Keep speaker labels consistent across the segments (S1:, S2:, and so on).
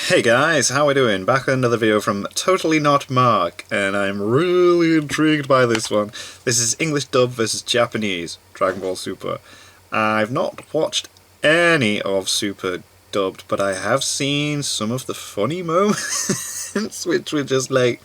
S1: Hey guys, how we doing? Back with another video from Totally Not Mark, and I'm really intrigued by this one. This is English dub versus Japanese Dragon Ball Super. I've not watched any of Super dubbed, but I have seen some of the funny moments, which were just like,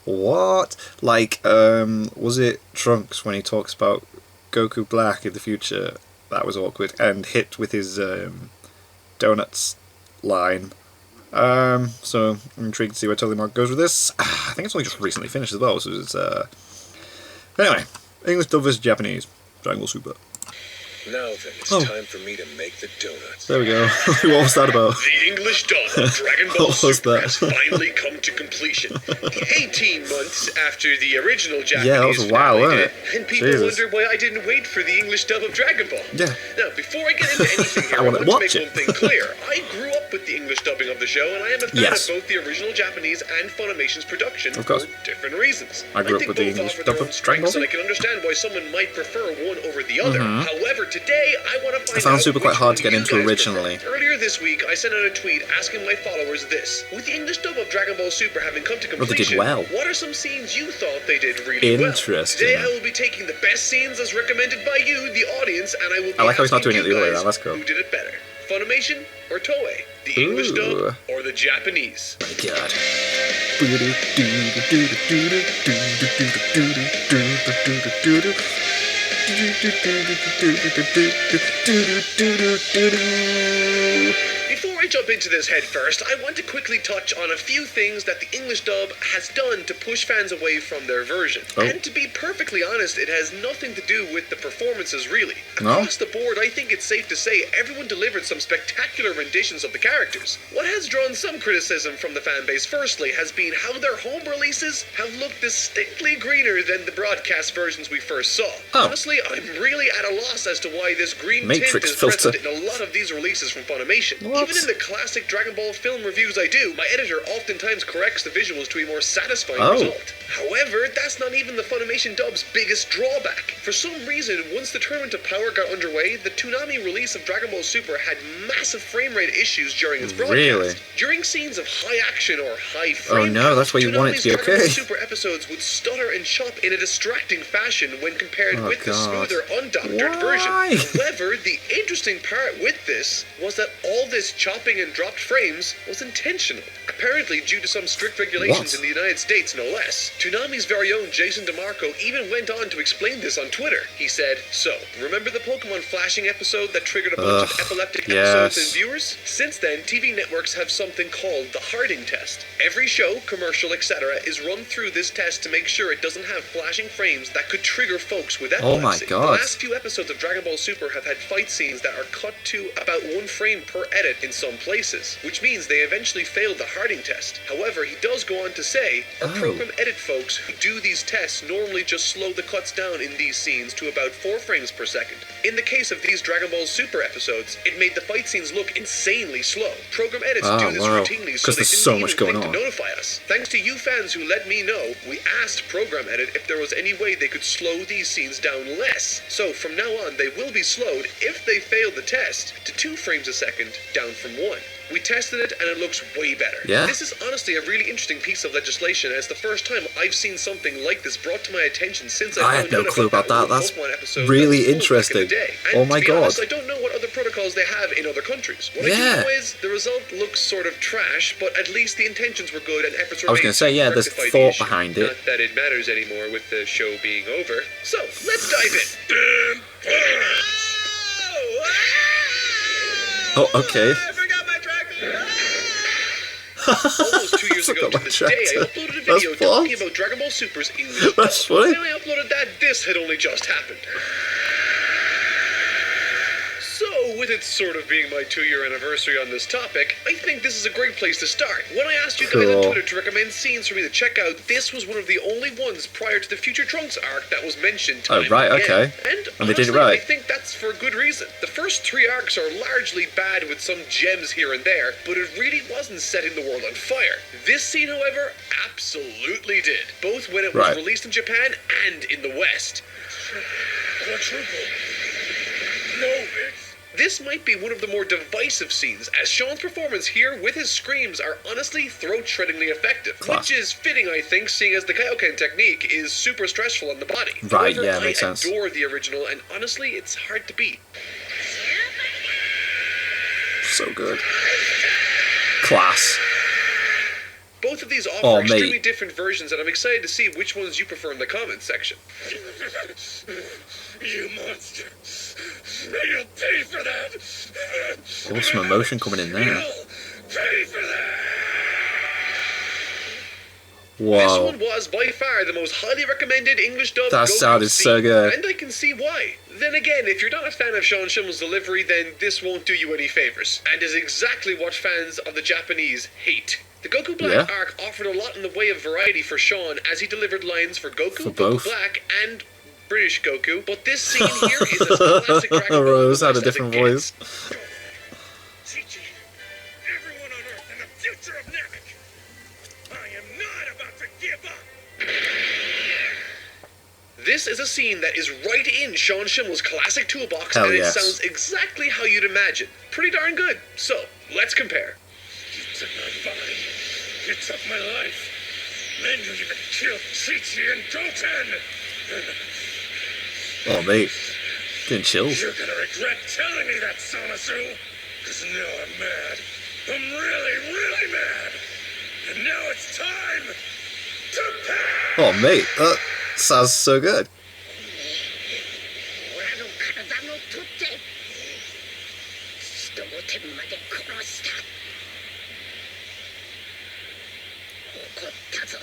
S1: what? Like, was it Trunks when he talks about Goku Black in the future? That was awkward, and hit with his donuts line. So I'm intrigued to see where Totally Mark goes with this. I think it's only just recently finished as well, so it's anyway, English dub versus Japanese Dragon Ball Super.
S2: Now then, it's time for me to make the donuts.
S1: There we go. What was that about?
S2: The English dub of Dragon Ball Super has finally come to completion. 18 months after the original Japanese
S1: that was a while, wasn't it?
S2: And people wonder why I didn't wait for the English dub of Dragon Ball.
S1: Yeah.
S2: Now, before I get into anything here, I want to make one thing clear. I grew up with the English dubbing of the show, and I am a fan of both the original Japanese and Funimation's production for different reasons.
S1: I grew up with the English dub of Dragon Ball.
S2: And I can understand why someone might prefer one over the other. However, today I want to find out.
S1: I found Super quite hard to get into originally.
S2: Earlier this week, I sent out a tweet asking my followers this: with the English dub of Dragon Ball Super having come to completion, what are some scenes you thought they did really well? Today I will be taking the best scenes as recommended by you, the audience, and I will be
S1: I like how he's not doing it the other way around. That's cool.
S2: Who did it better, Funimation or Toei? The English dub or the Japanese?
S1: My God.
S2: Before I jump into this head first, I want to quickly touch on a few things that the English dub has done to push fans away from their version. And to be perfectly honest, it has nothing to do with the performances, really. Across the board, I think it's safe to say everyone delivered some spectacular renditions of the characters. What has drawn some criticism from the fanbase, firstly, has been how their home releases have looked distinctly greener than the broadcast versions we first saw. Honestly, I'm really at a loss as to why this green tint is present in a lot of these releases from Funimation. Even in the classic Dragon Ball film reviews I do, my editor oftentimes corrects the visuals to a more satisfying result. However, that's not even the Funimation dub's biggest drawback. For some reason, once the Tournament of Power got underway, the Toonami release of Dragon Ball Super had massive frame rate issues during its broadcast. During scenes of high action or high frame
S1: that's why you want it to be okay.
S2: Dragon Ball Super episodes would stutter and chop in a distracting fashion when compared with the smoother, undoctored version. However, the interesting part with this was that all this chopping and dropped frames was intentional. Apparently due to some strict regulations in the United States, no less. Toonami's very own Jason DeMarco even went on to explain this on Twitter. He said, "So, remember the Pokemon flashing episode that triggered a bunch of epileptic episodes in viewers? Since then, TV networks have something called the Harding test. Every show, commercial, etc. is run through this test to make sure it doesn't have flashing frames that could trigger folks with epilepsy."
S1: Oh my God.
S2: The last few episodes of Dragon Ball Super have had fight scenes that are cut to about 1 frame per edit in some places, which means they eventually failed the Harding test. However, he does go on to say, our program edit folks who do these tests normally just slow the cuts down in these scenes to about 4 frames per second. In the case of these Dragon Ball Super episodes, it made the fight scenes look insanely slow. Program edits do this routinely, so they didn't even think to notify us. Thanks to you fans who let me know, we asked Program Edit if there was any way they could slow these scenes down less. So from now on, they will be slowed, if they fail the test, to 2 frames a second, down from 1. We tested it and it looks way better. This is honestly a really interesting piece of legislation, and it's the first time I've seen something like this brought to my attention since I
S1: had no clue about that. That's really interesting. Oh my God.
S2: Honest, I don't know what other protocols they have in other countries. What I do know is the result looks sort of trash, but at least the intentions were good and efforts were made.
S1: I was going to say, there's thought behind it.
S2: Not that it matters anymore with the show being over. So, let's dive in.
S1: Oh, okay.
S2: Almost 2 years ago to this day, I uploaded a video talking about Dragon Ball Super's English.
S1: That's funny.
S2: When I uploaded that, this had only just happened. So, with it sort of being my 2-year anniversary on this topic, I think this is a great place to start. When I asked you guys on Twitter to recommend scenes for me to check out, this was one of the only ones prior to the Future Trunks arc that was mentioned time and again. And
S1: they did it right.
S2: I think that's for a good reason. The first 3 arcs are largely bad with some gems here and there, but it really wasn't setting the world on fire. This scene, however, absolutely did, both when it was released in Japan and in the West. Quadruple. No, it's This might be one of the more divisive scenes, as Sean's performance here with his screams are honestly throat-shreddingly effective.
S1: Class.
S2: Which is fitting, I think, seeing as the Kaioken technique is super stressful on the body.
S1: Right,
S2: However,
S1: yeah, makes sense.
S2: I adore the original, and honestly, it's hard to beat.
S1: So good. Class.
S2: Both of these offer extremely
S1: mate.
S2: different versions, and I'm excited to see which ones you prefer in the comments section.
S3: You monster! You'll pay for that!
S1: Oh, some emotion coming in there.
S3: You'll pay for that!
S1: Whoa.
S2: This one was by far the most highly recommended English dub
S1: That
S2: Goku
S1: sounded so
S2: scene,
S1: good.
S2: and I can see why. Then again, if you're not a fan of Sean Schimmel's delivery, then this won't do you any favors, and is exactly what fans of the Japanese hate. The Goku Black arc offered a lot in the way of variety for Sean as he delivered lines for Goku,
S1: For
S2: Goku
S1: both.
S2: Black, and British Goku, but this scene here is as classic Dragon Ball
S1: Rose had a
S2: as it
S1: different
S2: gets.
S1: voice.
S3: Chi-Chi, everyone on Earth and the future of Namek! I am not about to give up!
S2: This is a scene that is right in Sean Schimmel's classic toolbox,
S1: Hell
S2: and
S1: yes.
S2: it sounds exactly how you'd imagine. Pretty darn good. So, let's compare.
S3: You took my body. You took my life. Then you even killed Chi-Chi and Goten!
S1: Oh, mate. Getting chills.
S3: You're gonna regret telling me that, Samasu! Cause now I'm mad. I'm really, really mad! And now it's time to pay!
S1: Oh, mate. That sounds so good.
S4: 俺の体の取って人の手まで殺した怒ったぞ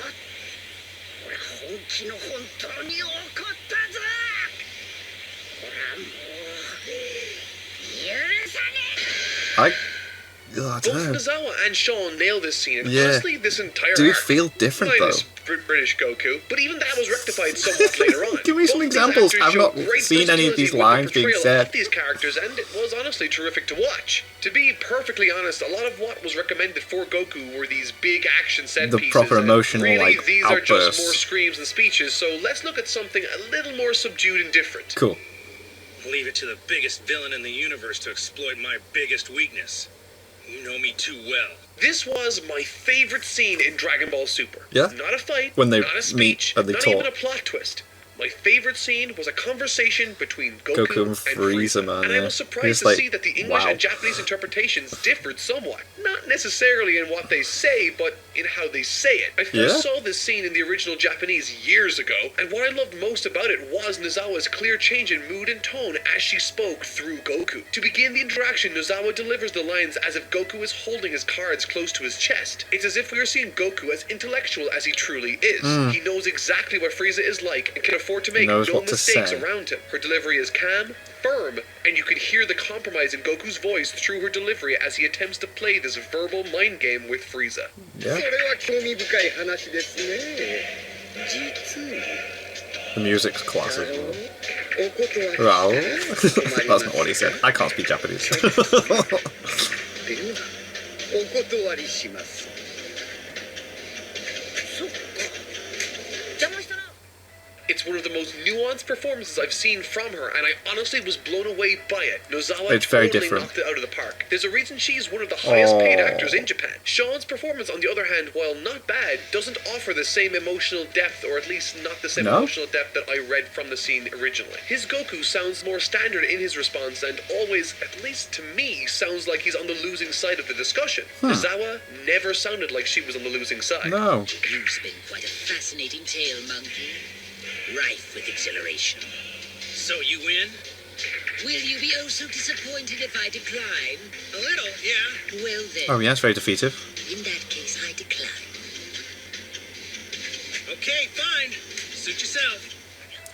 S4: 俺は本気の本当に怒ったぞ俺はもう許さね
S1: I don't
S2: Both
S1: know.
S2: Nozawa and Sean nail this scene, and
S1: Yeah.
S2: honestly, this entire
S1: Do we
S2: arc,
S1: feel different,
S2: minus
S1: though?
S2: British Goku, but even that was rectified somewhat later on.
S1: Give me some
S2: Both these
S1: examples.
S2: actors
S1: I've
S2: show
S1: not
S2: great
S1: seen any of
S2: versatility
S1: these
S2: with the
S1: lines being
S2: portrayal
S1: said.
S2: of these characters, and it was honestly terrific to watch. To be perfectly honest, a lot of what was recommended for Goku were these big action set
S1: The
S2: pieces.
S1: proper
S2: and
S1: emotional,
S2: really,
S1: like,
S2: these are just
S1: outbursts.
S2: more screams and speeches. So let's look at something a little more subdued and different.
S1: Cool.
S3: Leave it to the biggest villain in the universe to exploit my biggest weakness. You know me too well.
S2: This was my favorite scene in Dragon Ball Super.
S1: Yeah?
S2: Not a fight,
S1: When they
S2: not a speech,
S1: meet and they
S2: not
S1: talk.
S2: even a plot twist. My favorite scene was a conversation between Goku,
S1: and Frieza, man,
S2: and I
S1: yeah.
S2: was surprised
S1: It's
S2: to
S1: like,
S2: see that the English
S1: wow.
S2: and Japanese interpretations differed somewhat. Not necessarily in what they say, but in how they say it. I first
S1: Yeah?
S2: saw this scene in the original Japanese years ago, and what I loved most about it was Nozawa's clear change in mood and tone as she spoke through Goku. To begin the interaction, Nozawa delivers the lines as if Goku is holding his cards close to his chest. It's as if we are seeing Goku as intellectual as he truly is. He knows exactly what Frieza is like and can afford to make
S1: Knows
S2: no
S1: what to
S2: mistakes
S1: say.
S2: around him. Her delivery is calm, firm, and you can hear the compromise in Goku's voice through her delivery as he attempts to play this verbal mind game with Frieza.
S1: Yeah.
S4: それは興味深い話ですね実に
S1: The music's classic.
S4: お断り
S1: Wow. That's not what he said. I can't speak Japanese.
S4: ではお断りしますそっか邪魔したな
S2: It's one of the most nuanced performances I've seen from her, and I honestly was blown away by it. Nozawa
S1: It's very
S2: totally
S1: different.
S2: knocked it out of the park. There's a reason she's one of the highest paid
S1: Oh.
S2: actors in Japan. Sean's performance, on the other hand, while not bad, doesn't offer the same emotional depth, or at least not the same
S1: No?
S2: emotional depth that I read from the scene originally. His Goku sounds more standard in his response, and always, at least to me, sounds like he's on the losing side of the discussion. Nozawa never sounded like she was on the losing side.
S1: No.
S4: You spin quite a fascinating tale, monkey. Rife with exhilaration.
S3: So you win?
S4: Will you be oh so disappointed if I decline?
S3: A little, yeah.
S4: Well then,
S1: Oh, yeah, it's very defeative.
S4: in that case I decline.
S3: Okay, fine. Suit yourself.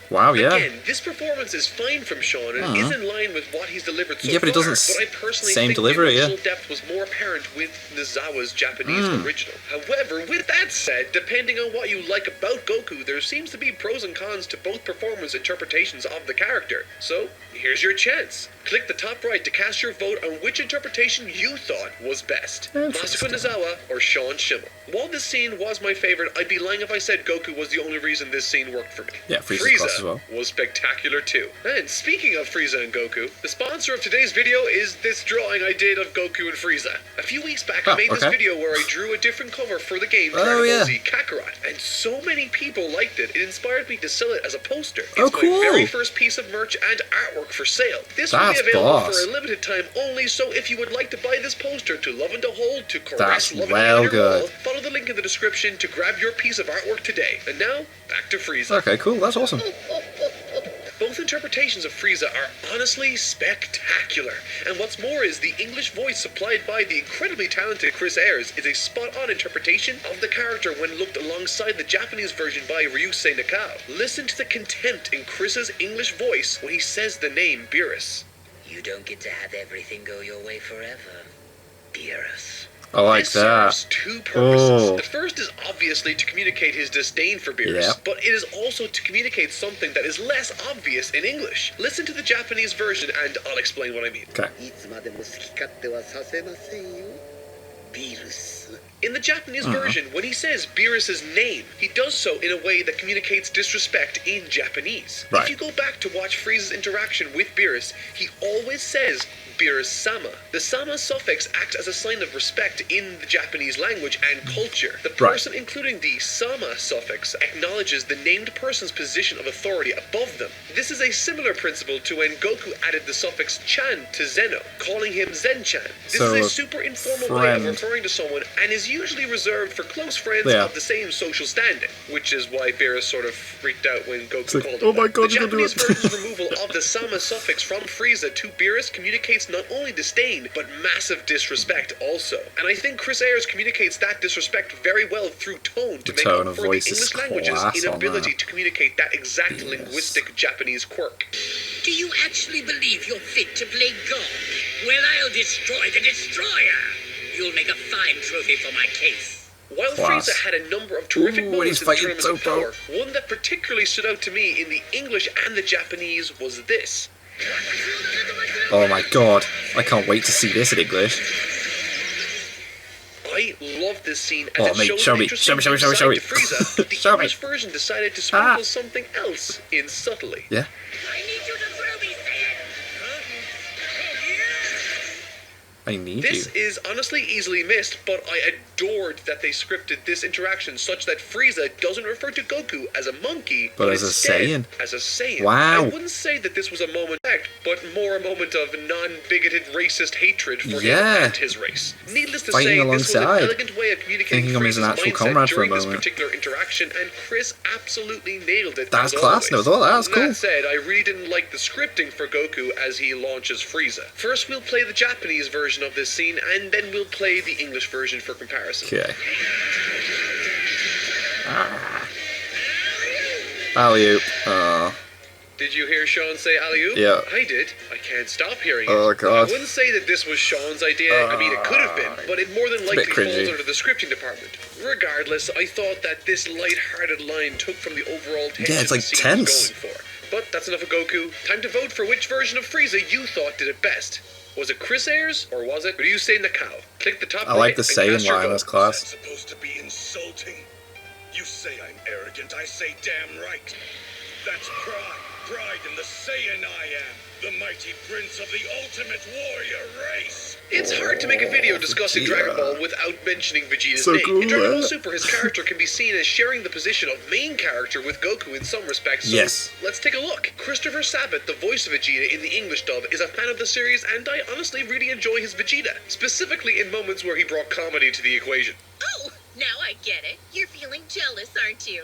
S1: Wow, yeah.
S2: Again, this performance is fine from Sean and is in line with what he's delivered so
S1: Yeah, but it
S2: far.
S1: doesn't
S2: But I personally
S1: same
S2: think
S1: delivery,
S2: the
S1: yeah.
S2: emotional depth was more apparent with Nozawa's Japanese original. However, with that said, depending on what you like about Goku, there seems to be pros and cons to both performance interpretations of the character. So, here's your chance. Click the top right to cast your vote on which interpretation you thought was best. Masako Nozawa or Sean Schimmel. While this scene was my favorite, I'd be lying if I said Goku was the only reason this scene worked for me.
S1: Yeah, Frieza's
S2: Frieza
S1: as well.
S2: was spectacular too. And speaking of Frieza and Goku, the sponsor of today's video is this drawing I did of Goku and Frieza. A few weeks back, I made this video where I drew a different cover for the game Dragon Ball Z Kakarot, and so many people liked it, it inspired me to sell it as a poster. It's my very first piece of merch and artwork for sale. This will be available for a limited time only, so if you would like to buy this poster to love and to hold, to caress, love and wall, follow the link in the description to grab your piece of artwork today. And now, back to Frieza.
S1: Okay, cool, that's awesome.
S2: Both interpretations of Frieza are honestly spectacular, and what's more is the English voice supplied by the incredibly talented Chris Ayres is a spot-on interpretation of the character when looked alongside the Japanese version by Ryusei Nakao. Listen to the contempt in Chris's English voice when he says the name Beerus.
S4: You don't get to have everything go your way forever, Beerus.
S1: I like
S2: this
S1: that.
S2: serves two purposes. The first is obviously to communicate his disdain for Beerus, but it is also to communicate something that is less obvious in English. Listen to the Japanese version and I'll explain what I mean.
S1: Okay.
S2: In the Japanese version, when he says Beerus' name, he does so in a way that communicates disrespect in Japanese. If you go back to watch Frieza's interaction with Beerus, he always says Beerus-sama. The sama suffix acts as a sign of respect in the Japanese language and culture. The person including the sama suffix acknowledges the named person's position of authority above them. This is a similar principle to when Goku added the suffix chan to Zeno, calling him Zen-chan. This is a super informal way of referring to someone and is usually reserved for close friends of the same social standing, which is why Beerus sort of freaked out when Goku called him
S1: oh my god,
S2: the Japanese version's removal of the sama suffix from Frieza to Beerus communicates not only disdain, but massive disrespect also. And I think Chris Ayres communicates that disrespect very well through tone to make up for the English language's inability to communicate that exact linguistic Japanese quirk.
S4: Do you actually believe you're fit to play God? Well, I'll destroy the Destroyer. You'll make a fine trophy for my case.
S2: While Frieza had a number of terrific moments in the Tournament of Power, one that particularly stood out to me in the English and the Japanese was this.
S1: Oh my god, I can't wait to see this in English.
S2: I love this scene as it shows
S1: show
S2: an
S1: me.
S2: interesting
S1: Show me.
S2: side to Frieza, but the English version decided to sprinkle something else in subtly.
S1: Yeah.
S4: I need you to throw me, Saiyan!
S1: I need
S2: This is honestly easily missed, but I adored that they scripted this interaction such that Frieza doesn't refer to Goku as a monkey,
S1: but as a Saiyan.
S2: As a Saiyan.
S1: Wow.
S2: I wouldn't say that this was a moment of fact, but more a moment of non-bigoted racist hatred for him and his race. Needless to say, this was an elegant way of communicating Frieza's mindset during this particular interaction, and Chris absolutely nailed it.
S1: That's class. No, that was cool.
S2: That said, I really didn't like the scripting for Goku as he launches Frieza. First, we'll play the Japanese version of this scene, and then we'll play the English version for comparison.
S1: Okay. Alley-oop.
S2: Did you hear Sean say alley-oop?
S1: Yeah.
S2: I did. I can't stop hearing it.
S1: Oh god.
S2: I wouldn't say that this was Sean's idea. I mean, it could have been, but it more than likely falls under the scripting department. Regardless, I thought that this light-hearted line took from the overall tension
S1: it's like
S2: the scene
S1: tense.
S2: was going for. But that's enough of Goku. Time to vote for which version of Frieza you thought did it best. Was it Chris Ayres, or was it Ryusei Nakao? Click the top
S1: I like the Saiyan line as class.
S3: Is that supposed to be insulting? You say I'm arrogant, I say damn right. That's pride. Pride in the Saiyan I am. The mighty prince of the ultimate warrior race.
S2: It's hard to make a video discussing Dragon Ball without mentioning Vegeta's name. In Dragon Ball Super, his character can be seen as sharing the position of main character with Goku in some respects. So let's take a look. Christopher Sabat, the voice of Vegeta in the English dub, is a fan of the series, and I honestly really enjoy his Vegeta, specifically in moments where he brought comedy to the equation.
S5: Oh, now I get it. You're feeling jealous, aren't you?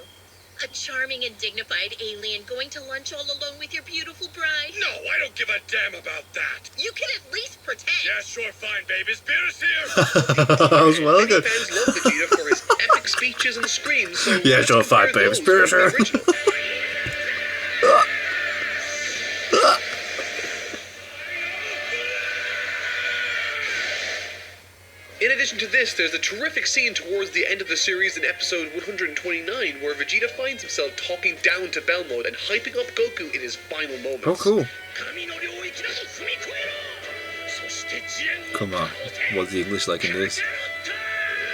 S5: A charming and dignified alien going to lunch all alone with your beautiful bride?
S3: No, I don't give a damn about that.
S5: You can at least pretend.
S3: Yeah, sure, fine, babe. Is Beerus here?
S1: That was well good.
S2: Fans love Vegeta for his epic speeches and screams, so
S1: yeah, sure, fine, babe. Is Beerus here?
S2: In addition to this, there's a terrific scene towards the end of the series in episode 129 where Vegeta finds himself talking down to Belmont and hyping up Goku in his final moments.
S1: Oh, cool. Come on. What's the English like in this?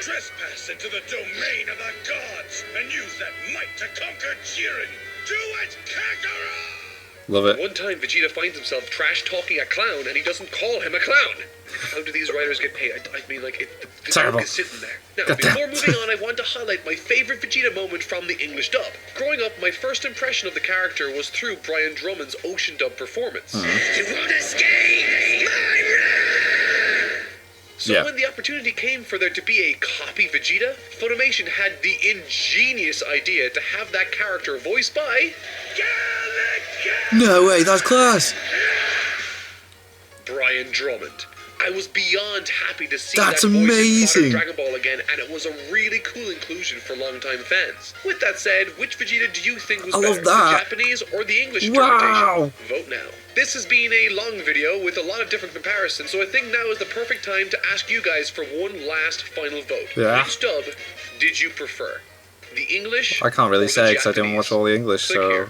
S3: Trespass into the domain of the gods and use that might to conquer Jiren. Do it, Kakarot!
S1: Love it.
S2: One time, Vegeta finds himself trash-talking a clown, and he doesn't call him a clown. How do these writers get paid? I mean, like, the
S1: Terrible.
S2: joke is sitting there. Now,
S1: God damn.
S2: before moving on, I want to highlight my favorite Vegeta moment from the English dub. Growing up, my first impression of the character was through Brian Drummond's Ocean dub performance.
S4: You won't escape my wrath!
S2: So
S1: Yeah.
S2: when the opportunity came for there to be a copy Vegeta, Funimation had the ingenious idea to have that character voiced by
S1: No way, that's class.
S2: Brian Drummond. I was beyond happy to see
S1: That's
S2: that voice in
S1: amazing.
S2: modern Dragon Ball again, and it was a really cool inclusion for longtime fans. With that said, which Vegeta do you think was
S1: I
S2: better,
S1: love that.
S2: the Japanese or the English
S1: Wow.
S2: interpretation? Vote now. This has been a long video with a lot of different comparisons, so I think now is the perfect time to ask you guys for one last final vote.
S1: Yeah.
S2: Which dub did you prefer? The English?
S1: I can't
S2: or
S1: really
S2: the
S1: say because I didn't
S2: Japanese?
S1: watch all the English,
S2: Click
S1: so
S2: here.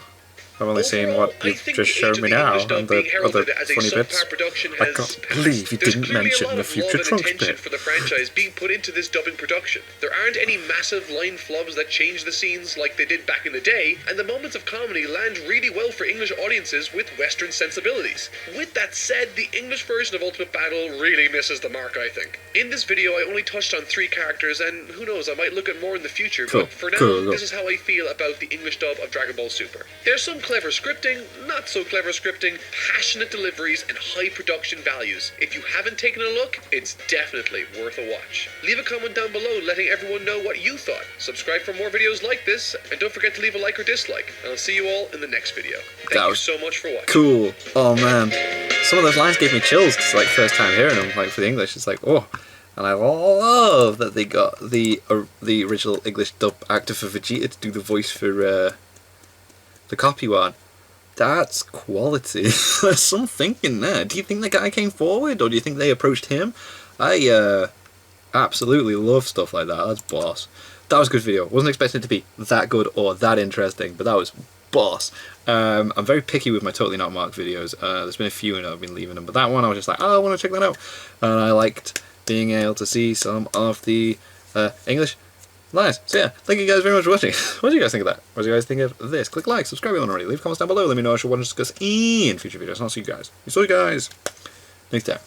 S1: I've only seen
S2: Overall,
S1: what
S2: I
S1: you've
S2: think
S1: just
S2: the
S1: shown
S2: age
S1: me
S2: of the
S1: now
S2: English dub
S1: and
S2: being
S1: the other
S2: heralded as a
S1: funny
S2: subpar
S1: bits.
S2: production
S1: I
S2: has
S1: can't
S2: passed.
S1: believe you
S2: There's
S1: didn't
S2: clearly a
S1: mention
S2: lot
S1: the
S2: of
S1: future
S2: love and
S1: Trunks
S2: attention
S1: bit.
S2: for the franchise being put into this dubbing production. There aren't any massive line flubs that change the scenes like they did back in the day, and the moments of comedy land really well for English audiences with Western sensibilities. With that said, the English version of Ultimate Battle really misses the mark, I think. In this video, I only touched on 3 characters, and who knows, I might look at more in the future,
S1: Cool,
S2: but for now,
S1: cool.
S2: this is how I feel about the English dub of Dragon Ball Super. There's some clever scripting, not so clever scripting, passionate deliveries, and high production values. If you haven't taken a look, it's definitely worth a watch. Leave a comment down below letting everyone know what you thought. Subscribe for more videos like this, and don't forget to leave a like or dislike. And I'll see you all in the next video. Thank
S1: That
S2: you
S1: was
S2: so much for watching.
S1: Cool. Oh man, some of those lines gave me chills because like first time hearing them, like for the English, it's like oh, and I love that they got the original English dub actor for Vegeta to do the voice for the copy one. That's quality. There's some thinking there. Do you think the guy came forward, or do you think they approached him? I absolutely love stuff like that. That's boss. That was a good video. Wasn't expecting it to be that good or that interesting, but that was boss. I'm very picky with my Totally Not Marked videos. There's been a few and I've been leaving them, but that one I was just like, oh, I want to check that out. And I liked being able to see some of the English lines. So yeah, thank you guys very much for watching. What do you guys think of that? What do you guys think of this? Click like, subscribe if you haven't already. Leave comments down below. Let me know what you want to discuss in future videos. And I'll see you guys. Next time.